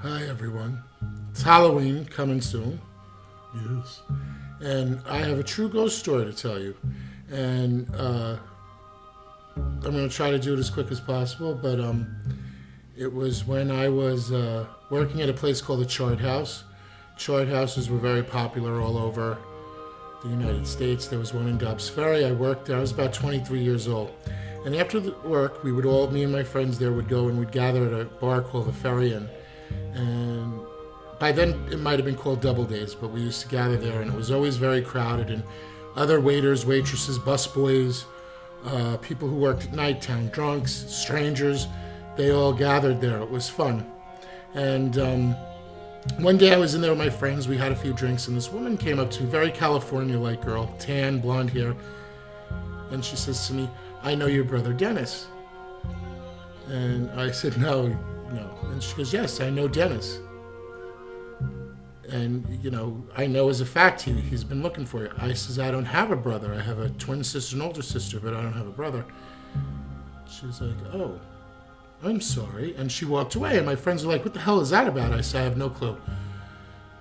Hi everyone. It's Halloween coming soon. Yes. And I have a true ghost story to tell you. And I'm going to try to do it as quick as possible, but it was when I was working at a place called the Chart House. Chart houses were very popular all over the United States. There was one in Dobbs Ferry. I worked there. I was about 23 years old. And after the work, we would all, me and my friends there would go and we'd gather at a bar called the Ferry Inn. And by then it might have been called Double Days, but we used to gather there and it was always very crowded, and other waiters, waitresses, busboys, people who worked at nighttime, drunks, strangers, they all gathered there. It was fun. And one day I was in there with my friends, we had a few drinks, and this woman came up to me, very California-like girl, tan, blonde hair, and she says to me, "I know your brother Dennis." And I said, No. And she goes, "Yes, I know Dennis. And, I know as a fact he's been looking for you." I says, "I don't have a brother. I have a twin sister and older sister, but I don't have a brother." She was like, "Oh, I'm sorry." And she walked away, and my friends were like, "What the hell is that about?" I said, "I have no clue."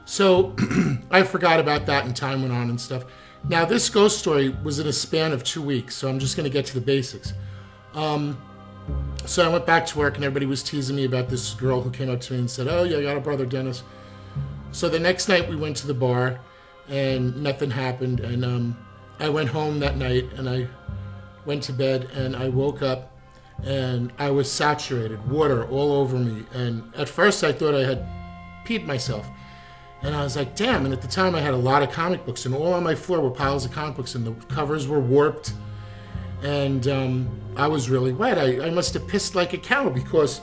So I forgot about that, and time went on and stuff. Now, this ghost story was in a span of 2 weeks, so I'm just going to get to the basics. So I went back to work, and everybody was teasing me about this girl who came up to me and said, "Oh, yeah, I got a brother, Dennis." So the next night we went to the bar, and nothing happened. And I went home that night, and I went to bed, and I woke up, and I was saturated, water all over me. And at first I thought I had peed myself. And I was like, damn. And at the time I had a lot of comic books, and all on my floor were piles of comic books, and the covers were warped. And I was really wet. I must have pissed like a cow, because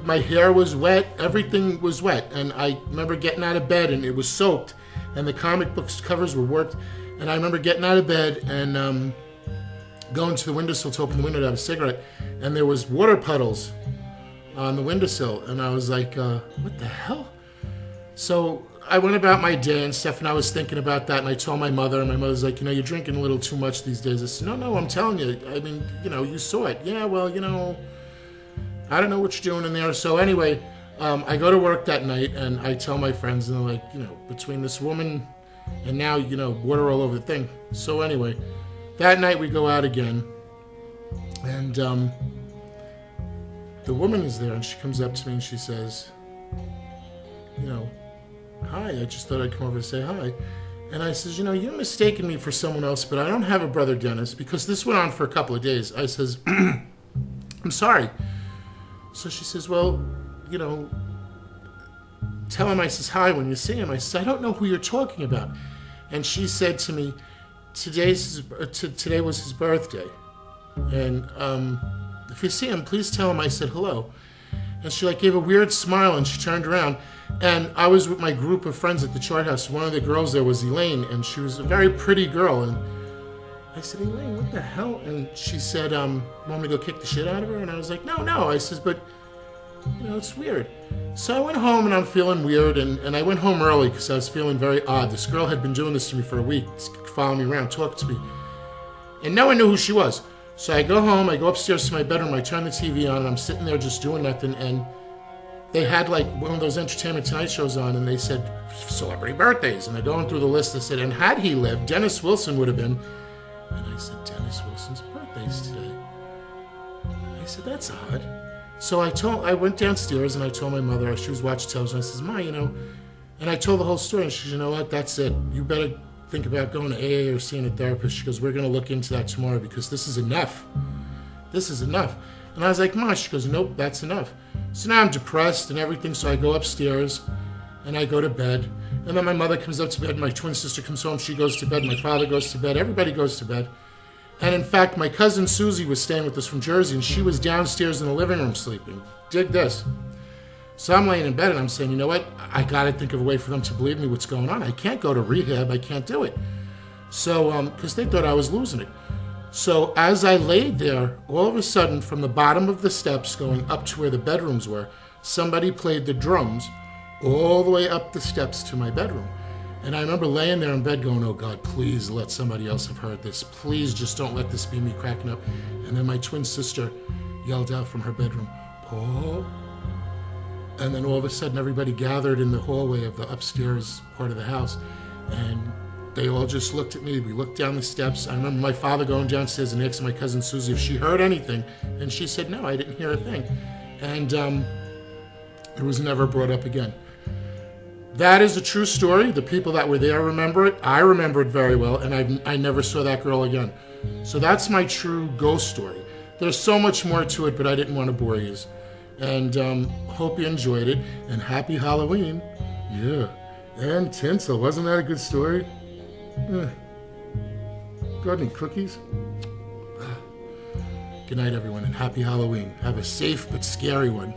my hair was wet, everything was wet. And I remember getting out of bed and it was soaked, and the comic books covers were warped. And I remember getting out of bed and going to the windowsill to open the window to have a cigarette, and there was water puddles on the windowsill. And I was like, what the hell? So I went about my day and stuff, and I was thinking about that, and I told my mother, and my mother's like, "You're drinking a little too much these days." I said, No, I'm telling you. I mean, you saw it. Yeah, well, I don't know what you're doing in there. So anyway, I go to work that night, and I tell my friends, and they're like, between this woman and now, water all over the thing. So anyway, that night we go out again, and the woman is there, and she comes up to me and she says, "Hi, I just thought I'd come over to say hi." And I says, "You're mistaking me for someone else, but I don't have a brother Dennis," because this went on for a couple of days. I says, "I'm sorry." So she says, "Well, tell him I says hi when you see him." I said, "I don't know who you're talking about." And she said to me, today was his birthday. And if you see him, please tell him I said hello." And she gave a weird smile, and she turned around. And I was with my group of friends at the Chart House. One of the girls there was Elaine, and she was a very pretty girl. And I said, "Elaine, what the hell?" And she said, "Want me to go kick the shit out of her?" And I was like, No. I says, "But, it's weird." So I went home, and I'm feeling weird, and I went home early because I was feeling very odd. This girl had been doing this to me for a week, following me around, talking to me. And no one knew who she was. So I go home, I go upstairs to my bedroom, I turn the TV on, and I'm sitting there just doing nothing, and they had one of those Entertainment Tonight shows on, and they said, celebrity birthdays. And they're going through the list. They said, and had he lived, Dennis Wilson would have been. And I said, Dennis Wilson's birthday's today. I said, that's odd. So I went downstairs, and I told my mother, she was watching television. I says, "Ma, and I told the whole story. And she said, "You know what, that's it. You better think about going to AA or seeing a therapist." She goes, "We're going to look into that tomorrow, because this is enough. This is enough." And I was like, "Ma," she goes, "Nope, that's enough." So now I'm depressed and everything, so I go upstairs and I go to bed. And then my mother comes up to bed, my twin sister comes home, she goes to bed, my father goes to bed, everybody goes to bed. And in fact, my cousin Susie was staying with us from Jersey, and she was downstairs in the living room sleeping. Dig this. So I'm laying in bed and I'm saying, you know what? I gotta think of a way for them to believe me what's going on. I can't go to rehab, I can't do it. So, because they thought I was losing it. So as I laid there, all of a sudden, from the bottom of the steps going up to where the bedrooms were, somebody played the drums all the way up the steps to my bedroom. And I remember laying there in bed going, "Oh God, please let somebody else have heard this. Please just don't let this be me cracking up." And then my twin sister yelled out from her bedroom, "Paul, And then all of a sudden, everybody gathered in the hallway of the upstairs part of the house, and they all just looked at me. We looked down the steps. I remember my father going downstairs and asking my cousin Susie if she heard anything, and she said, no, I didn't hear a thing. And it was never brought up again. That is a true story. The people that were there remember it. I remember it very well, and I never saw that girl again. So that's my true ghost story. There's so much more to it, but I didn't want to bore you. And hope you enjoyed it. And happy Halloween. Yeah. And tinsel. Wasn't that a good story? Yeah. Got any cookies? Good night, everyone, and happy Halloween. Have a safe but scary one.